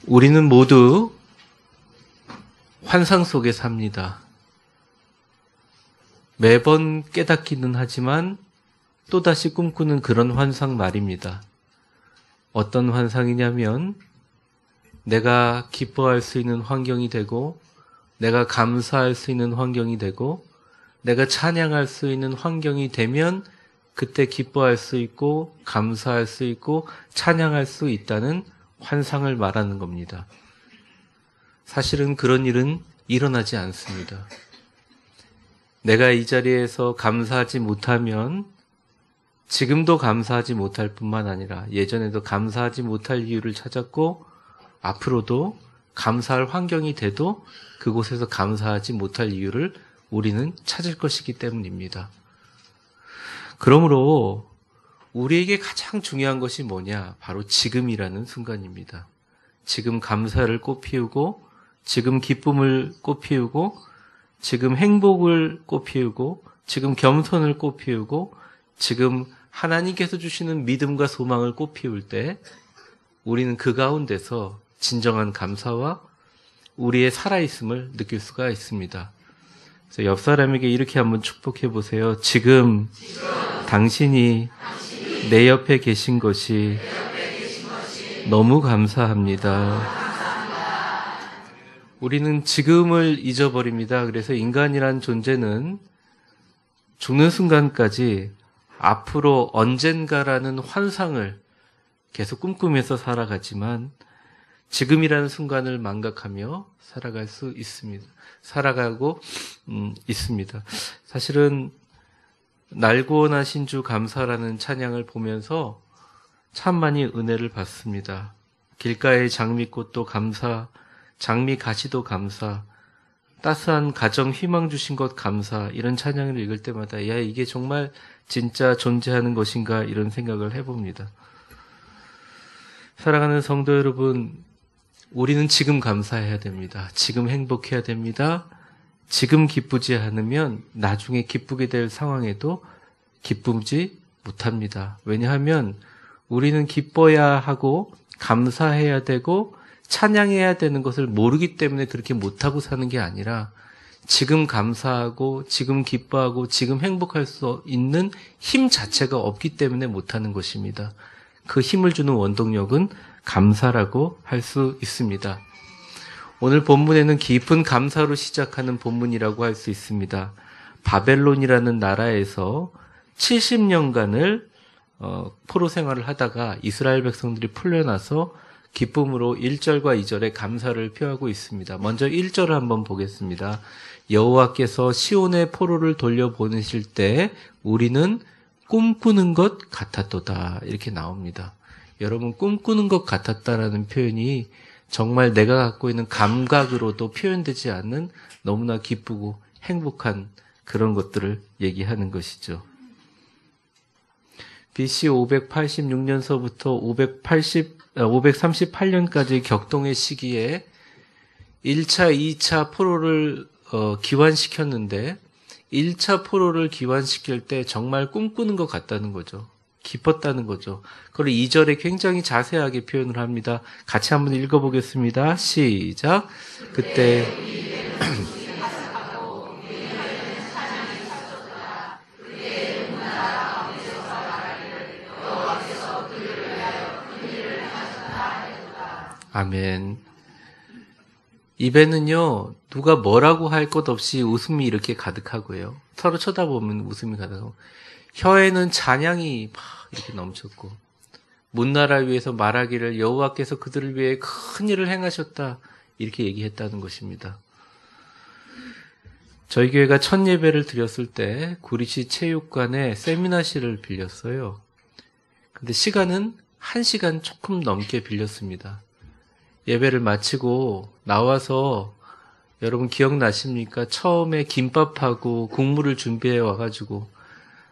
우리는 모두 환상 속에 삽니다. 매번 깨닫기는 하지만 또다시 꿈꾸는 그런 환상 말입니다. 어떤 환상이냐면 내가 기뻐할 수 있는 환경이 되고 내가 감사할 수 있는 환경이 되고 내가 찬양할 수 있는 환경이 되면 그때 기뻐할 수 있고 감사할 수 있고 찬양할 수 있다는 환상을 말하는 겁니다. 사실은 그런 일은 일어나지 않습니다. 내가 이 자리에서 감사하지 못하면 지금도 감사하지 못할 뿐만 아니라 예전에도 감사하지 못할 이유를 찾았고 앞으로도 감사할 환경이 돼도 그곳에서 감사하지 못할 이유를 우리는 찾을 것이기 때문입니다. 그러므로 우리에게 가장 중요한 것이 뭐냐? 바로 지금이라는 순간입니다. 지금 감사를 꽃피우고 지금 기쁨을 꽃피우고 지금 행복을 꽃피우고 지금 겸손을 꽃피우고 지금 하나님께서 주시는 믿음과 소망을 꽃피울 때 우리는 그 가운데서 진정한 감사와 우리의 살아있음을 느낄 수가 있습니다. 그래서 옆 사람에게 이렇게 한번 축복해 보세요. 지금 당신이 내 옆에 계신 것이 너무 감사합니다. 우리는 지금을 잊어버립니다. 그래서 인간이란 존재는 죽는 순간까지 앞으로 언젠가라는 환상을 계속 꿈꾸면서 살아가지만 지금이라는 순간을 망각하며 살아갈 수 있습니다. 살아가고 있습니다. 사실은 날구원하신 주 감사라는 찬양을 보면서 참 많이 은혜를 받습니다. 길가의 장미꽃도 감사, 장미 가시도 감사, 따스한 가정 희망 주신 것 감사, 이런 찬양을 읽을 때마다 야, 이게 정말 진짜 존재하는 것인가 이런 생각을 해봅니다. 사랑하는 성도 여러분, 우리는 지금 감사해야 됩니다. 지금 행복해야 됩니다. 지금 기쁘지 않으면 나중에 기쁘게 될 상황에도 기쁘지 못합니다. 왜냐하면 우리는 기뻐야 하고 감사해야 되고 찬양해야 되는 것을 모르기 때문에 그렇게 못하고 사는 게 아니라 지금 감사하고 지금 기뻐하고 지금 행복할 수 있는 힘 자체가 없기 때문에 못하는 것입니다. 그 힘을 주는 원동력은 감사라고 할 수 있습니다. 오늘 본문에는 깊은 감사로 시작하는 본문이라고 할 수 있습니다. 바벨론이라는 나라에서 70년간을 포로 생활을 하다가 이스라엘 백성들이 풀려나서 기쁨으로 1절과 2절에 감사를 표하고 있습니다. 먼저 1절을 한번 보겠습니다. 여호와께서 시온의 포로를 돌려보내실 때 우리는 꿈꾸는 것 같았도다, 이렇게 나옵니다. 여러분, 꿈꾸는 것 같았다라는 표현이 정말 내가 갖고 있는 감각으로도 표현되지 않는 너무나 기쁘고 행복한 그런 것들을 얘기하는 것이죠. BC 586년서부터 538년까지 격동의 시기에 1차, 2차 포로를 기환시켰는데 1차 포로를 기환시킬 때 정말 꿈꾸는 것 같다는 거죠. 기뻤다는 거죠. 그걸 2절에 굉장히 자세하게 표현을 합니다. 같이 한번 읽어보겠습니다. 시작. 그때 아멘. 입에는요, 누가 뭐라고 할 것 없이 웃음이 이렇게 가득하고요. 서로 쳐다보면 웃음이 가득하고, 혀에는 찬양이 막 이렇게 넘쳤고, 문나라 위에서 말하기를 여호와께서 그들을 위해 큰 일을 행하셨다, 이렇게 얘기했다는 것입니다. 저희 교회가 첫 예배를 드렸을 때 구리시 체육관에 세미나실을 빌렸어요. 근데 시간은 1시간 조금 넘게 빌렸습니다. 예배를 마치고 나와서 여러분 기억나십니까? 처음에 김밥하고 국물을 준비해 와가지고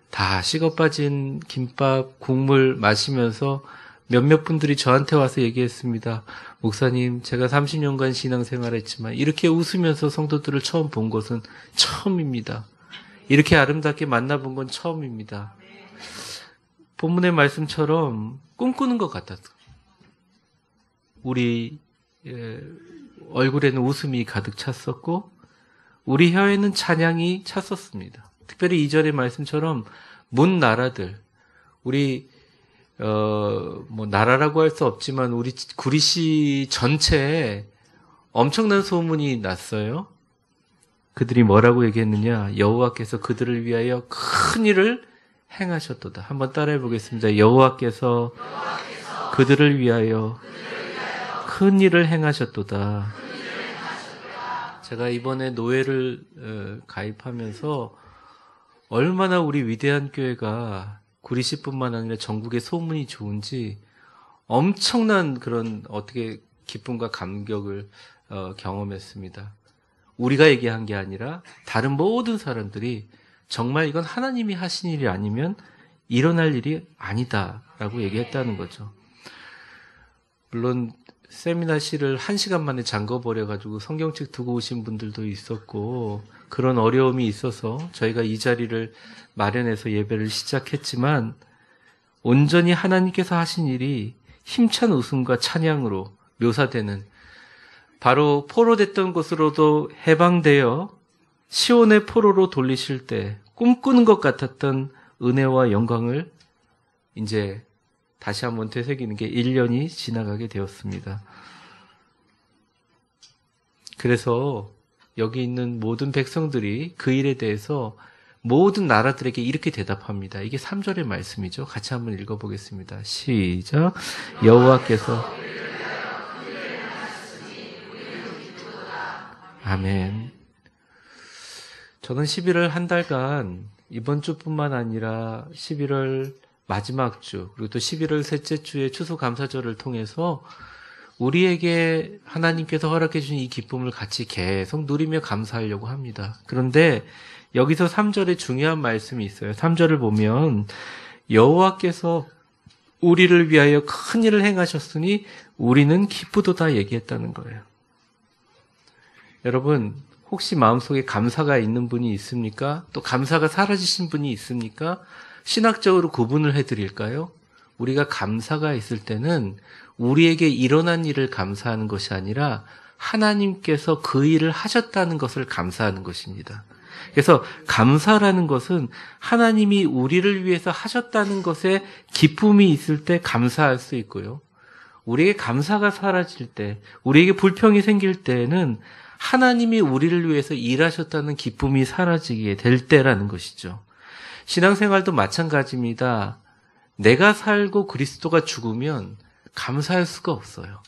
다 식어 빠진 김밥, 국물 마시면서 몇몇 분들이 저한테 와서 얘기했습니다. 목사님, 제가 30년간 신앙생활했지만 이렇게 웃으면서 성도들을 처음 본 것은 처음입니다. 이렇게 아름답게 만나본 건 처음입니다. 본문의 말씀처럼 꿈꾸는 것 같았어요. 우리 얼굴에는 웃음이 가득 찼었고 우리 혀에는 찬양이 찼었습니다. 특별히 2절의 말씀처럼 문 나라들, 우리 뭐 나라라고 할 수 없지만 우리 구리시 전체에 엄청난 소문이 났어요. 그들이 뭐라고 얘기했느냐? 여호와께서 그들을 위하여 큰 일을 행하셨도다. 한번 따라해 보겠습니다. 여호와께서 그들을 위하여 큰 일을 행하셨도다. 제가 이번에 노회를 가입하면서 얼마나 우리 위대한 교회가 구리시뿐만 아니라 전국의 소문이 좋은지 엄청난 그런 어떻게 기쁨과 감격을 경험했습니다. 우리가 얘기한 게 아니라 다른 모든 사람들이 정말 이건 하나님이 하신 일이 아니면 일어날 일이 아니다라고 얘기했다는 거죠. 물론 세미나실을 1시간 만에 잠궈버려가지고 성경책 두고 오신 분들도 있었고 그런 어려움이 있어서 저희가 이 자리를 마련해서 예배를 시작했지만 온전히 하나님께서 하신 일이 힘찬 웃음과 찬양으로 묘사되는 바로 포로됐던 곳으로도 해방되어 시온의 포로로 돌리실 때 꿈꾸는 것 같았던 은혜와 영광을 이제 다시 한번 되새기는 게 1년이 지나가게 되었습니다. 그래서 여기 있는 모든 백성들이 그 일에 대해서 모든 나라들에게 이렇게 대답합니다. 이게 3절의 말씀이죠. 같이 한번 읽어보겠습니다. 시작. 여호와께서 아멘. 저는 11월 한 달간 이번 주뿐만 아니라 11월 마지막 주 그리고 또 11월 셋째 주의 추수감사절을 통해서 우리에게 하나님께서 허락해 주신 이 기쁨을 같이 계속 누리며 감사하려고 합니다. 그런데 여기서 3절에 중요한 말씀이 있어요. 3절을 보면 여호와께서 우리를 위하여 큰 일을 행하셨으니 우리는 기쁘도다 얘기했다는 거예요. 여러분 혹시 마음속에 감사가 있는 분이 있습니까? 또 감사가 사라지신 분이 있습니까? 신학적으로 구분을 해드릴까요? 우리가 감사가 있을 때는 우리에게 일어난 일을 감사하는 것이 아니라 하나님께서 그 일을 하셨다는 것을 감사하는 것입니다. 그래서 감사라는 것은 하나님이 우리를 위해서 하셨다는 것에 기쁨이 있을 때 감사할 수 있고요. 우리에게 감사가 사라질 때, 우리에게 불평이 생길 때에는 하나님이 우리를 위해서 일하셨다는 기쁨이 사라지게 될 때라는 것이죠. 신앙생활도 마찬가지입니다. 내가 살고 그리스도가 죽으면 감사할 수가 없어요.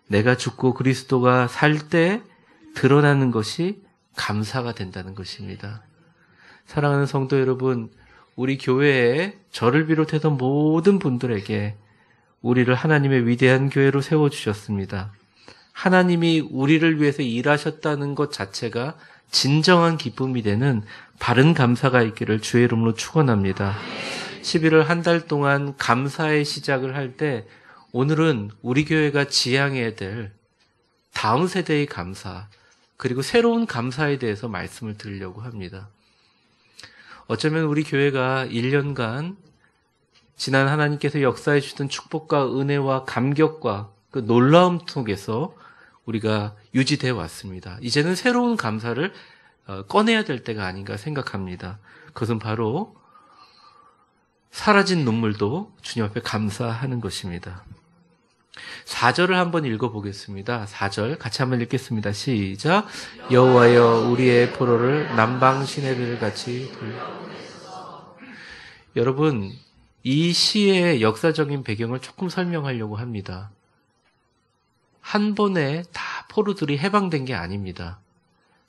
내가 죽고 그리스도가 살 때 드러나는 것이 감사가 된다는 것입니다. 사랑하는 성도 여러분, 우리 교회에 저를 비롯해서 모든 분들에게 우리를 하나님의 위대한 교회로 세워주셨습니다. 하나님이 우리를 위해서 일하셨다는 것 자체가 진정한 기쁨이 되는 바른 감사가 있기를 주의 이름으로 축원합니다. 11월 한 달 동안 감사의 시작을 할 때 오늘은 우리 교회가 지향해야 될 다음 세대의 감사 그리고 새로운 감사에 대해서 말씀을 드리려고 합니다. 어쩌면 우리 교회가 1년간 지난 하나님께서 역사해 주셨던 축복과 은혜와 감격과 그 놀라움 속에서 우리가 유지되어 왔습니다. 이제는 새로운 감사를 꺼내야 될 때가 아닌가 생각합니다. 그것은 바로 사라진 눈물도 주님 앞에 감사하는 것입니다. 4절을 한번 읽어보겠습니다. 4절 같이 한번 읽겠습니다. 시작. 여호와여 우리의 포로를 남방 시내들 같이 여러분 이 시의 역사적인 배경을 조금 설명하려고 합니다. 한 번에 다 포로들이 해방된 게 아닙니다.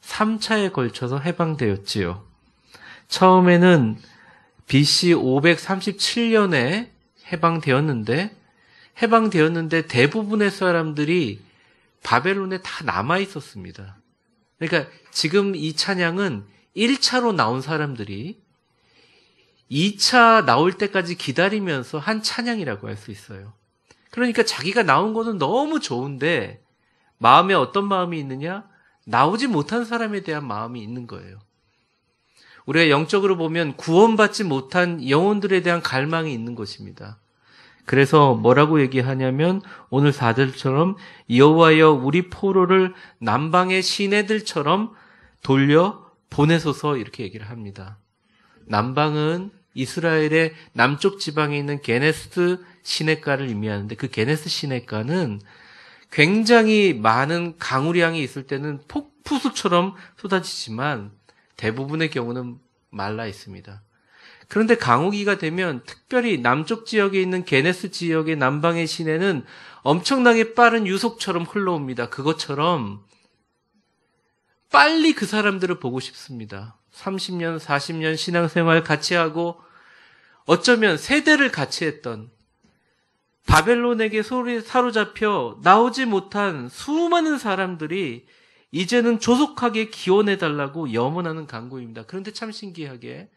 3차에 걸쳐서 해방되었지요. 처음에는 BC 537년에 해방되었는데 대부분의 사람들이 바벨론에 다 남아 있었습니다. 그러니까 지금 이 찬양은 1차로 나온 사람들이 2차 나올 때까지 기다리면서 한 찬양이라고 할 수 있어요. 그러니까 자기가 나온 거는 너무 좋은데 마음에 어떤 마음이 있느냐? 나오지 못한 사람에 대한 마음이 있는 거예요. 우리가 영적으로 보면 구원받지 못한 영혼들에 대한 갈망이 있는 것입니다. 그래서 뭐라고 얘기하냐면 오늘 4절처럼 여호와여 우리 포로를 남방의 시내들처럼 돌려 보내소서 이렇게 얘기를 합니다. 남방은 이스라엘의 남쪽 지방에 있는 게네스 시내가를 의미하는데 그 게네스 시내가는 굉장히 많은 강우량이 있을 때는 폭푸수처럼 쏟아지지만 대부분의 경우는 말라 있습니다. 그런데 강우기가 되면 특별히 남쪽 지역에 있는 게네스 지역의 남방의 시내는 엄청나게 빠른 유속처럼 흘러옵니다. 그것처럼 빨리 그 사람들을 보고 싶습니다. 30년, 40년 신앙생활 같이 하고 어쩌면 세대를 같이 했던 바벨론에게 사로잡혀 나오지 못한 수많은 사람들이 이제는 조속하게 기원해달라고 염원하는 간구입니다. 그런데 참 신기하게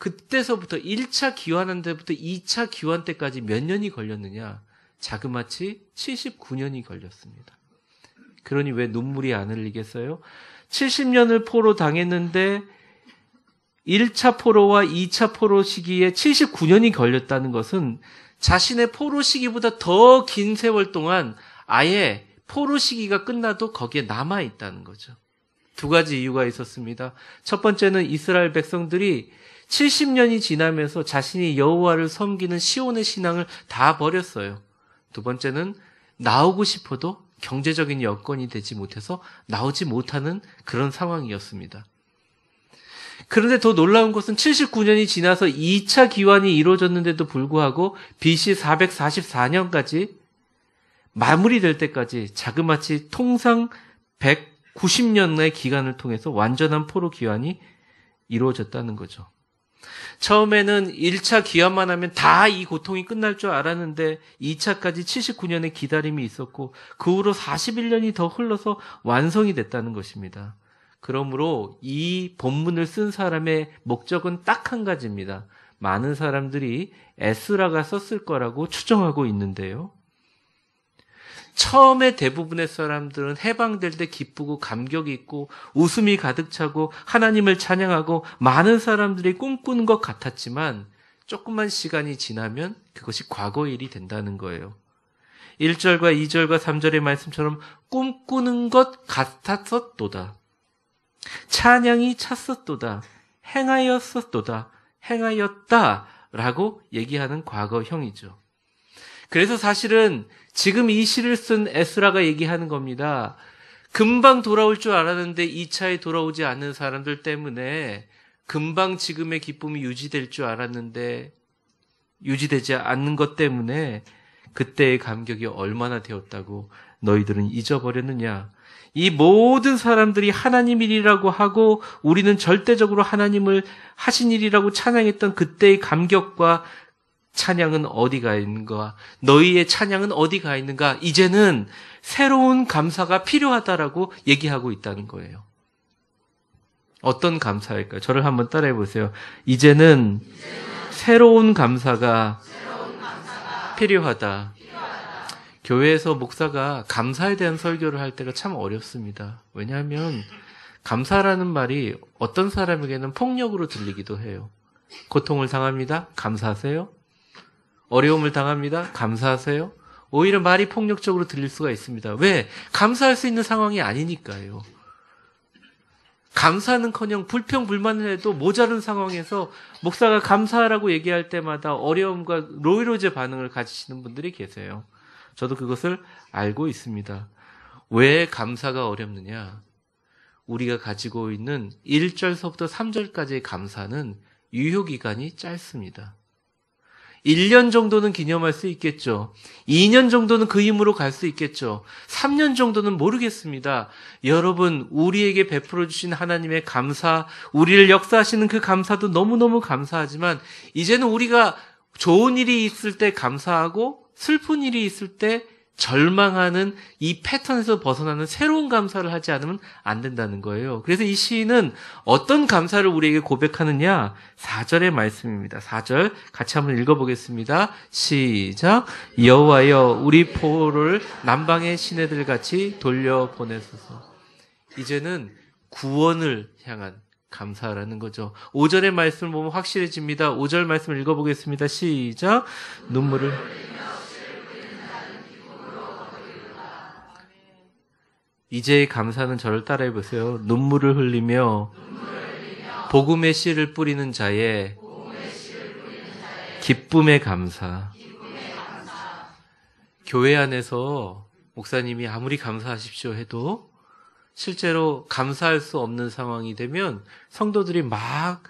그때서부터 1차 기원한 때부터 2차 기원 때까지 몇 년이 걸렸느냐? 자그마치 79년이 걸렸습니다. 그러니 왜 눈물이 안 흘리겠어요? 70년을 포로 당했는데 1차 포로와 2차 포로 시기에 79년이 걸렸다는 것은 자신의 포로 시기보다 더 긴 세월 동안 아예 포로 시기가 끝나도 거기에 남아있다는 거죠. 두 가지 이유가 있었습니다. 첫 번째는 이스라엘 백성들이 70년이 지나면서 자신이 여호와를 섬기는 시온의 신앙을 다 버렸어요. 두 번째는 나오고 싶어도 경제적인 여건이 되지 못해서 나오지 못하는 그런 상황이었습니다. 그런데 더 놀라운 것은 79년이 지나서 2차 기환이 이루어졌는데도 불구하고 BC 444년까지 마무리될 때까지 자그마치 통상 190년의 기간을 통해서 완전한 포로 기환이 이루어졌다는 거죠. 처음에는 1차 기환만 하면 다 이 고통이 끝날 줄 알았는데 2차까지 79년의 기다림이 있었고 그 후로 41년이 더 흘러서 완성이 됐다는 것입니다. 그러므로 이 본문을 쓴 사람의 목적은 딱 한 가지입니다. 많은 사람들이 에스라가 썼을 거라고 추정하고 있는데요. 처음에 대부분의 사람들은 해방될 때 기쁘고 감격이 있고 웃음이 가득 차고 하나님을 찬양하고 많은 사람들이 꿈꾸는 것 같았지만 조금만 시간이 지나면 그것이 과거 일이 된다는 거예요. 1절과 2절과 3절의 말씀처럼 꿈꾸는 것 같았었도다. 찬양이 찼었도다. 행하였었도다. 행하였다라고 얘기하는 과거형이죠. 그래서 사실은 지금 이 시를 쓴 에스라가 얘기하는 겁니다. 금방 돌아올 줄 알았는데 2차에 돌아오지 않는 사람들 때문에 금방 지금의 기쁨이 유지될 줄 알았는데 유지되지 않는 것 때문에 그때의 감격이 얼마나 되었다고 너희들은 잊어버렸느냐. 이 모든 사람들이 하나님 일이라고 하고 우리는 절대적으로 하나님을 하신 일이라고 찬양했던 그때의 감격과 찬양은 어디가 있는가? 너희의 찬양은 어디가 있는가? 이제는 새로운 감사가 필요하다라고 얘기하고 있다는 거예요. 어떤 감사일까요? 저를 한번 따라해 보세요. 이제는 새로운 감사가 필요하다. 교회에서 목사가 감사에 대한 설교를 할 때가 참 어렵습니다. 왜냐하면 감사라는 말이 어떤 사람에게는 폭력으로 들리기도 해요. 고통을 당합니다. 감사하세요. 어려움을 당합니다. 감사하세요. 오히려 말이 폭력적으로 들릴 수가 있습니다. 왜? 감사할 수 있는 상황이 아니니까요. 감사는커녕 불평불만을 해도 모자른 상황에서 목사가 감사하라고 얘기할 때마다 어려움과 노이로제 반응을 가지시는 분들이 계세요. 저도 그것을 알고 있습니다. 왜 감사가 어렵느냐? 우리가 가지고 있는 1절서부터 3절까지의 감사는 유효기간이 짧습니다. 1년 정도는 기념할 수 있겠죠. 2년 정도는 그 힘으로 갈 수 있겠죠. 3년 정도는 모르겠습니다. 여러분, 우리에게 베풀어 주신 하나님의 감사, 우리를 역사하시는 그 감사도 너무너무 감사하지만 이제는 우리가 좋은 일이 있을 때 감사하고 슬픈 일이 있을 때 절망하는 이 패턴에서 벗어나는 새로운 감사를 하지 않으면 안 된다는 거예요. 그래서 이 시인은 어떤 감사를 우리에게 고백하느냐? 4절의 말씀입니다. 4절 같이 한번 읽어보겠습니다. 시작. 여호와여 우리 포로를 남방의 시내들 같이 돌려보내소서. 이제는 구원을 향한 감사라는 거죠. 5절의 말씀을 보면 확실해집니다. 5절 말씀을 읽어보겠습니다. 시작. 눈물을 이제의 감사는 저를 따라해 보세요. 눈물을 흘리며 복음의 씨를 뿌리는 자의 기쁨의 감사. 교회 안에서 목사님이 아무리 감사하십시오 해도 실제로 감사할 수 없는 상황이 되면 성도들이 막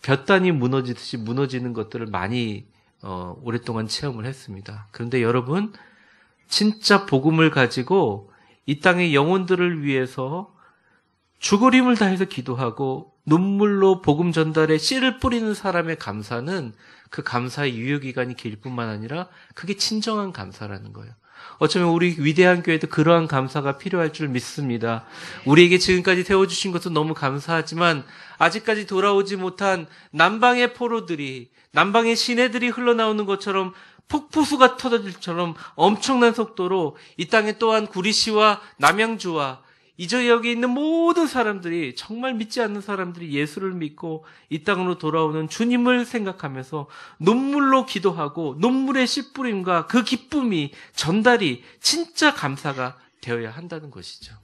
볕단이 무너지듯이 무너지는 것들을 많이 오랫동안 체험을 했습니다. 그런데 여러분, 진짜 복음을 가지고 이 땅의 영혼들을 위해서 죽을 힘을 다해서 기도하고 눈물로 복음 전달에 씨를 뿌리는 사람의 감사는 그 감사의 유효기간이 길 뿐만 아니라 그게 진정한 감사라는 거예요. 어쩌면 우리 위대한 교회도 그러한 감사가 필요할 줄 믿습니다. 우리에게 지금까지 세워주신 것은 너무 감사하지만 아직까지 돌아오지 못한 남방의 포로들이, 남방의 시내들이 흘러나오는 것처럼 폭포수가 터져질처럼 엄청난 속도로 이 땅에 또한 구리시와 남양주와 이 지역에 있는 모든 사람들이, 정말 믿지 않는 사람들이 예수를 믿고 이 땅으로 돌아오는 주님을 생각하면서 눈물로 기도하고 눈물의 씨 뿌림과 그 기쁨이 전달이 진짜 감사가 되어야 한다는 것이죠.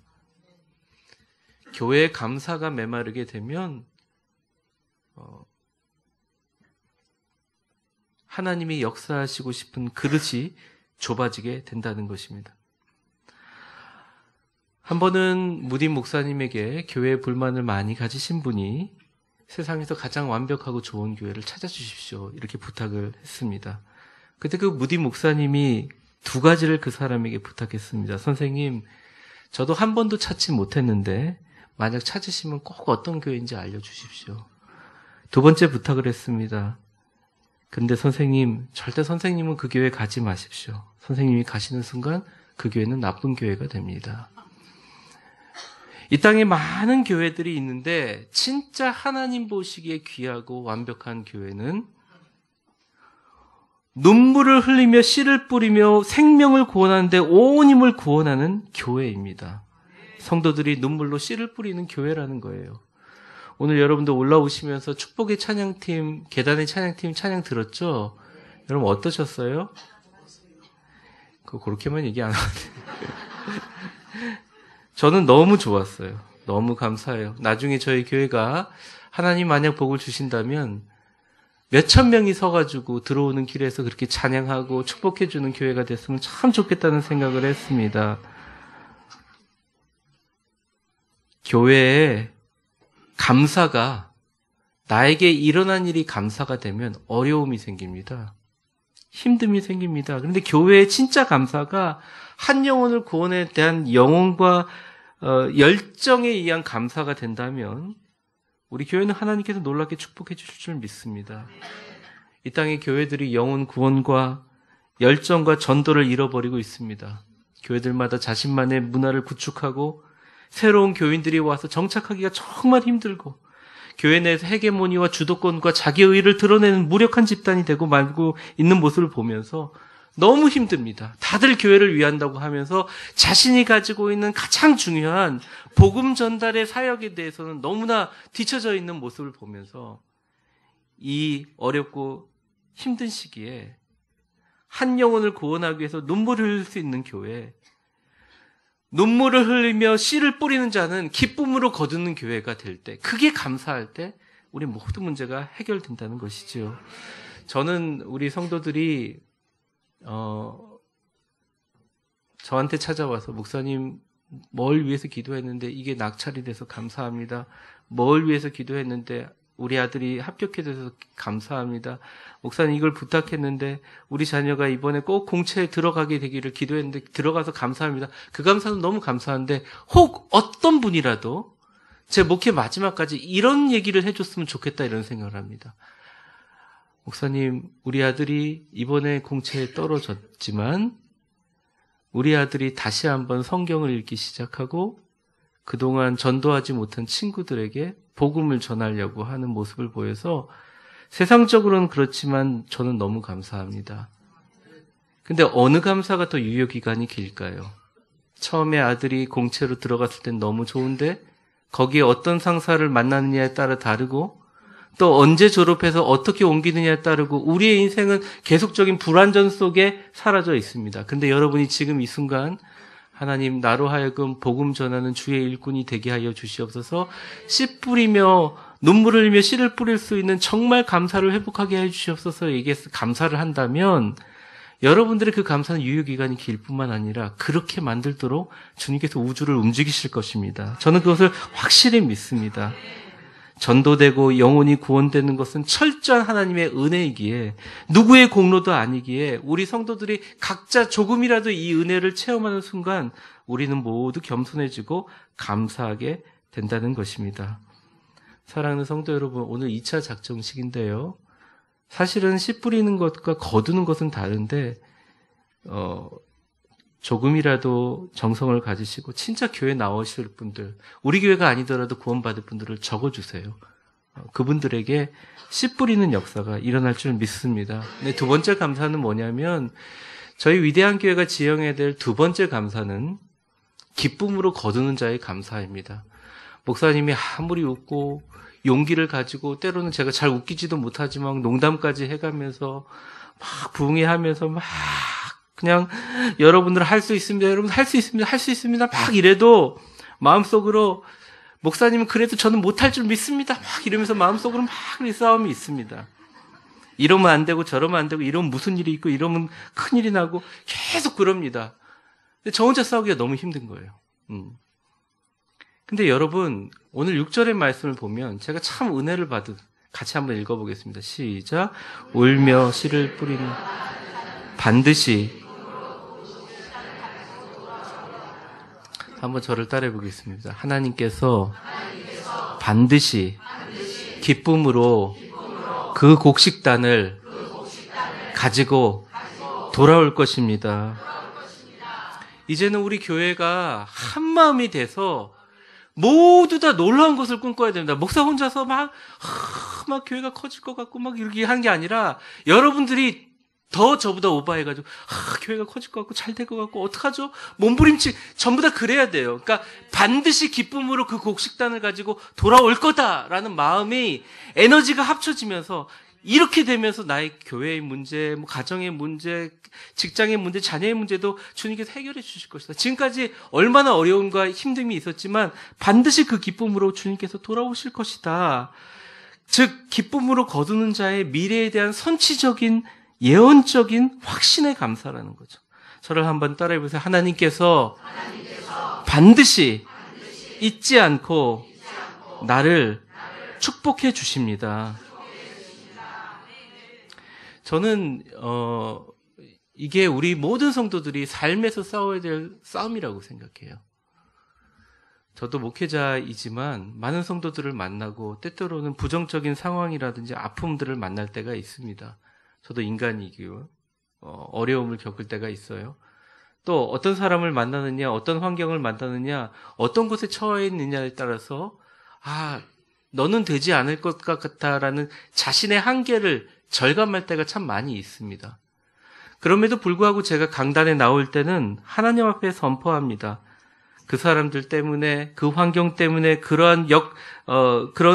교회의 감사가 메마르게 되면 하나님이 역사하시고 싶은 그릇이 좁아지게 된다는 것입니다. 한 번은 무딘 목사님에게 교회에 불만을 많이 가지신 분이 세상에서 가장 완벽하고 좋은 교회를 찾아주십시오, 이렇게 부탁을 했습니다. 그때 그 무딘 목사님이 두 가지를 그 사람에게 부탁했습니다. 선생님, 저도 한 번도 찾지 못했는데 만약 찾으시면 꼭 어떤 교회인지 알려주십시오. 두 번째 부탁을 했습니다. 근데 선생님, 절대 선생님은 그 교회 가지 마십시오. 선생님이 가시는 순간 그 교회는 나쁜 교회가 됩니다. 이 땅에 많은 교회들이 있는데 진짜 하나님 보시기에 귀하고 완벽한 교회는 눈물을 흘리며 씨를 뿌리며 생명을 구원하는데 온 힘을 구원하는 교회입니다. 성도들이 눈물로 씨를 뿌리는 교회라는 거예요. 오늘 여러분들 올라오시면서 축복의 찬양팀, 계단의 찬양팀 찬양 들었죠? 여러분 어떠셨어요? 그렇게만 얘기 안 하는데. 저는 너무 좋았어요. 너무 감사해요. 나중에 저희 교회가 하나님 만약 복을 주신다면 몇천 명이 서가지고 들어오는 길에서 그렇게 찬양하고 축복해주는 교회가 됐으면 참 좋겠다는 생각을 했습니다. 교회에 감사가, 나에게 일어난 일이 감사가 되면 어려움이 생깁니다. 힘듦이 생깁니다. 그런데 교회의 진짜 감사가 한 영혼을 구원에 대한 영혼과 열정에 의한 감사가 된다면 우리 교회는 하나님께서 놀랍게 축복해 주실 줄 믿습니다. 이 땅의 교회들이 영혼 구원과 열정과 전도를 잃어버리고 있습니다. 교회들마다 자신만의 문화를 구축하고 새로운 교인들이 와서 정착하기가 정말 힘들고 교회 내에서 헤게모니와 주도권과 자기의의를 드러내는 무력한 집단이 되고 말고 있는 모습을 보면서 너무 힘듭니다. 다들 교회를 위한다고 하면서 자신이 가지고 있는 가장 중요한 복음 전달의 사역에 대해서는 너무나 뒤처져 있는 모습을 보면서 이 어렵고 힘든 시기에 한 영혼을 구원하기 위해서 눈물을 흘릴 수 있는 교회, 눈물을 흘리며 씨를 뿌리는 자는 기쁨으로 거두는 교회가 될 때, 그게 감사할 때 우리 모든 문제가 해결된다는 것이죠. 저는 우리 성도들이 저한테 찾아와서 목사님 뭘 위해서 기도했는데 이게 낙찰이 돼서 감사합니다. 뭘 위해서 기도했는데 우리 아들이 합격해줘서 감사합니다. 목사님 이걸 부탁했는데 우리 자녀가 이번에 꼭 공채에 들어가게 되기를 기도했는데 들어가서 감사합니다. 그 감사는 너무 감사한데 혹 어떤 분이라도 제 목회 마지막까지 이런 얘기를 해줬으면 좋겠다 이런 생각을 합니다. 목사님, 우리 아들이 이번에 공채에 떨어졌지만 우리 아들이 다시 한번 성경을 읽기 시작하고 그동안 전도하지 못한 친구들에게 복음을 전하려고 하는 모습을 보여서 세상적으로는 그렇지만 저는 너무 감사합니다. 근데 어느 감사가 더 유효기간이 길까요? 처음에 아들이 공채로 들어갔을 땐 너무 좋은데 거기에 어떤 상사를 만나느냐에 따라 다르고 또 언제 졸업해서 어떻게 옮기느냐에 따르고 우리의 인생은 계속적인 불안전 속에 사라져 있습니다. 근데 여러분이 지금 이 순간 하나님 나로 하여금 복음 전하는 주의 일꾼이 되게 하여 주시옵소서. 씨 뿌리며 눈물을 흘리며 씨를 뿌릴 수 있는 정말 감사를 회복하게 해 주시옵소서. 이게 감사를 한다면 여러분들의 그 감사는 유효기간이 길 뿐만 아니라 그렇게 만들도록 주님께서 우주를 움직이실 것입니다. 저는 그것을 확실히 믿습니다. 전도되고 영혼이 구원되는 것은 철저한 하나님의 은혜이기에 누구의 공로도 아니기에 우리 성도들이 각자 조금이라도 이 은혜를 체험하는 순간 우리는 모두 겸손해지고 감사하게 된다는 것입니다. 사랑하는 성도 여러분, 오늘 2차 작정식인데요. 사실은 씨 뿌리는 것과 거두는 것은 다른데 조금이라도 정성을 가지시고 진짜 교회 나오실 분들, 우리 교회가 아니더라도 구원받을 분들을 적어주세요. 그분들에게 씨 뿌리는 역사가 일어날 줄 믿습니다. 네, 두 번째 감사는 뭐냐면 저희 위대한 교회가 지향해야 될 두 번째 감사는 기쁨으로 거두는 자의 감사입니다. 목사님이 아무리 웃고 용기를 가지고 때로는 제가 잘 웃기지도 못하지만 농담까지 해가면서 막 부응해하면서 막 그냥 여러분들 할 수 있습니다. 여러분 할 수 있습니다. 할 수 있습니다. 막 이래도 마음속으로 목사님은 그래도 저는 못할 줄 믿습니다. 막 이러면서 마음속으로 막 이 싸움이 있습니다. 이러면 안 되고 저러면 안 되고 이러면 무슨 일이 있고 이러면 큰일이 나고 계속 그럽니다. 근데 저 혼자 싸우기가 너무 힘든 거예요. 근데 여러분 오늘 6절의 말씀을 보면 제가 참 은혜를 받은 같이 한번 읽어보겠습니다. 시작. 울며 씨를 뿌리는 반드시 한번 저를 따라해 보겠습니다. 하나님께서 반드시 기쁨으로 그 곡식단을 가지고 돌아올 것입니다. 이제는 우리 교회가 한 마음이 돼서 모두 다 놀라운 것을 꿈꿔야 됩니다. 목사 혼자서 막 교회가 커질 것 같고 막 이렇게 하는 게 아니라 여러분들이 더 저보다 오버해가지고 교회가 커질 것 같고 잘 될 것 같고 어떡하죠? 몸부림치 전부 다 그래야 돼요. 그러니까 반드시 기쁨으로 그 곡식단을 가지고 돌아올 거다라는 마음이 에너지가 합쳐지면서 이렇게 되면서 나의 교회의 문제, 뭐 가정의 문제, 직장의 문제, 자녀의 문제도 주님께서 해결해 주실 것이다. 지금까지 얼마나 어려움과 힘듦이 있었지만 반드시 그 기쁨으로 주님께서 돌아오실 것이다. 즉 기쁨으로 거두는 자의 미래에 대한 선취적인 예언적인 확신의 감사라는 거죠. 저를 한번 따라해 보세요. 하나님께서 반드시 잊지 않고 나를 축복해 주십니다. 저는 이게 우리 모든 성도들이 삶에서 싸워야 될 싸움이라고 생각해요. 저도 목회자이지만 많은 성도들을 만나고 때때로는 부정적인 상황이라든지 아픔들을 만날 때가 있습니다. 저도 인간이고요. 어려움을 겪을 때가 있어요. 또 어떤 사람을 만나느냐, 어떤 환경을 만나느냐, 어떤 곳에 처해 있느냐에 따라서 너는 되지 않을 것 같다라는 자신의 한계를 절감할 때가 참 많이 있습니다. 그럼에도 불구하고 제가 강단에 나올 때는 하나님 앞에 선포합니다. 그 사람들 때문에, 그 환경 때문에, 그런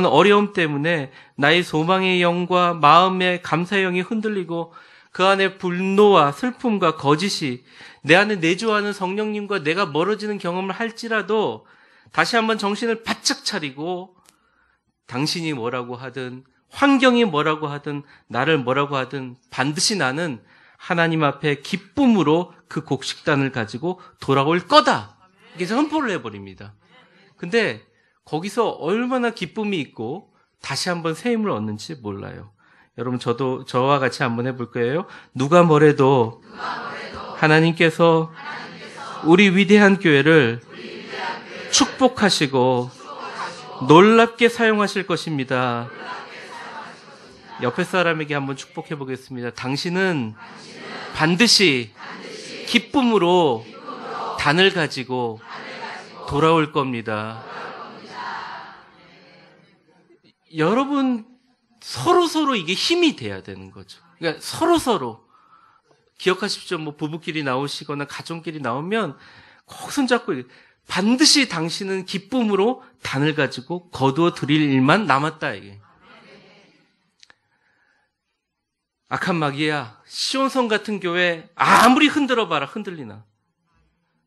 어려움 때문에 나의 소망의 영과 마음의 감사의 영이 흔들리고 그 안에 분노와 슬픔과 거짓이 내 안에 내주하는 성령님과 내가 멀어지는 경험을 할지라도 다시 한번 정신을 바짝 차리고 당신이 뭐라고 하든 환경이 뭐라고 하든 나를 뭐라고 하든 반드시 나는 하나님 앞에 기쁨으로 그 곡식단을 가지고 돌아올 거다. 그래서 선포를 해버립니다. 근데 거기서 얼마나 기쁨이 있고 다시 한번 새 힘을 얻는지 몰라요. 여러분 저와 같이 한번 해볼 거예요. 누가 뭐래도 하나님께서 우리 위대한 교회를 축복하시고 놀랍게 사용하실 것입니다. 옆에 사람에게 한번 축복해 보겠습니다. 당신은 반드시 기쁨으로 단을 가지고 돌아올 겁니다. 여러분 서로 이게 힘이 돼야 되는 거죠. 그러니까 서로 기억하십시오. 뭐 부부끼리 나오시거나 가족끼리 나오면 꼭 손잡고 반드시 당신은 기쁨으로 단을 가지고 거두어 드릴 일만 남았다. 이게. 악한 마귀야, 시온성 같은 교회 아무리 흔들어 봐라 흔들리나.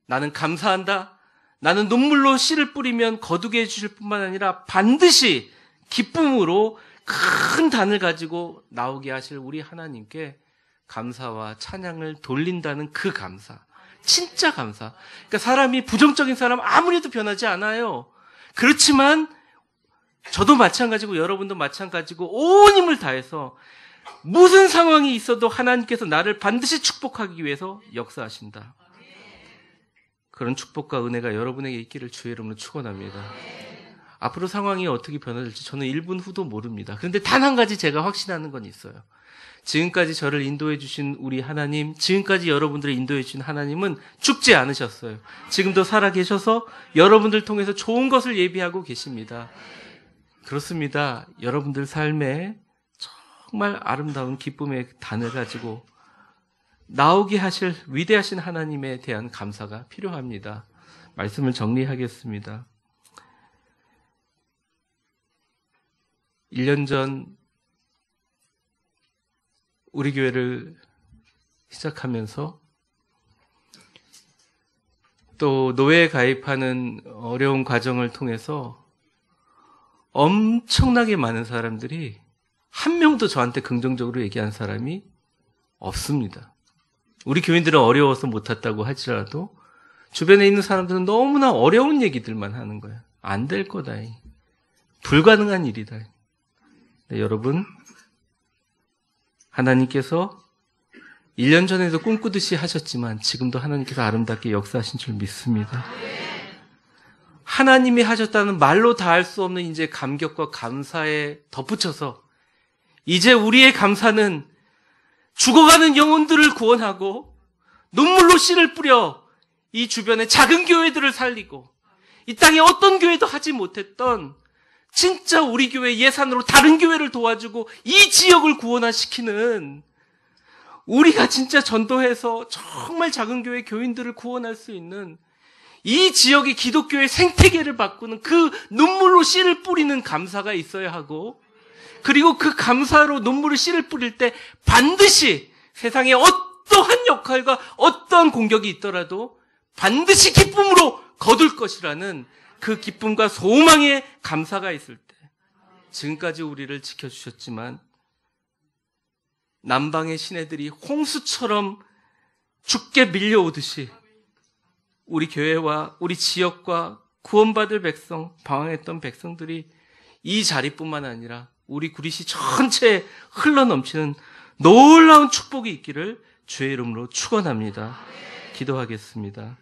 나는 감사한다. 나는 눈물로 씨를 뿌리면 거두게 해주실 뿐만 아니라 반드시 기쁨으로 큰 단을 가지고 나오게 하실 우리 하나님께 감사와 찬양을 돌린다는 그 감사. 진짜 감사. 그러니까 사람이 부정적인 사람 아무리 해도 변하지 않아요. 그렇지만 저도 마찬가지고 여러분도 마찬가지고 온 힘을 다해서 무슨 상황이 있어도 하나님께서 나를 반드시 축복하기 위해서 역사하신다. 그런 축복과 은혜가 여러분에게 있기를 주의 이름으로 축원합니다. 앞으로 상황이 어떻게 변화될지 저는 1분 후도 모릅니다. 그런데 단 한 가지 제가 확신하는 건 있어요. 지금까지 저를 인도해 주신 우리 하나님, 지금까지 여러분들을 인도해 주신 하나님은 죽지 않으셨어요. 지금도 살아 계셔서 여러분들 통해서 좋은 것을 예비하고 계십니다. 그렇습니다. 여러분들 삶에 정말 아름다운 기쁨의 단을 가지고 나오게 하실 위대하신 하나님에 대한 감사가 필요합니다. 말씀을 정리하겠습니다. 1년 전 우리 교회를 시작하면서 또 노예에 가입하는 어려운 과정을 통해서 엄청나게 많은 사람들이 한 명도 저한테 긍정적으로 얘기한 사람이 없습니다. 우리 교인들은 어려워서 못 왔다고 하지라도 주변에 있는 사람들은 너무나 어려운 얘기들만 하는 거예요. 안 될 거다. 불가능한 일이다. 네, 여러분, 하나님께서 1년 전에도 꿈꾸듯이 하셨지만 지금도 하나님께서 아름답게 역사하신 줄 믿습니다. 하나님이 하셨다는 말로 다 할 수 없는 이제 감격과 감사에 덧붙여서 이제 우리의 감사는 죽어가는 영혼들을 구원하고 눈물로 씨를 뿌려 이 주변의 작은 교회들을 살리고 이 땅에 어떤 교회도 하지 못했던 진짜 우리 교회 예산으로 다른 교회를 도와주고 이 지역을 구원화시키는 우리가 진짜 전도해서 정말 작은 교회 교인들을 구원할 수 있는 이 지역의 기독교의 생태계를 바꾸는 그 눈물로 씨를 뿌리는 감사가 있어야 하고 그리고 그 감사로 눈물을 씨를 뿌릴 때 반드시 세상에 어떠한 역할과 어떠한 공격이 있더라도 반드시 기쁨으로 거둘 것이라는 그 기쁨과 소망의 감사가 있을 때 지금까지 우리를 지켜주셨지만 남방의 시내들이 홍수처럼 죽게 밀려오듯이 우리 교회와 우리 지역과 구원받을 백성, 방황했던 백성들이 이 자리뿐만 아니라 우리 구리시 전체에 흘러넘치는 놀라운 축복이 있기를 주의 이름으로 축원합니다. 기도하겠습니다.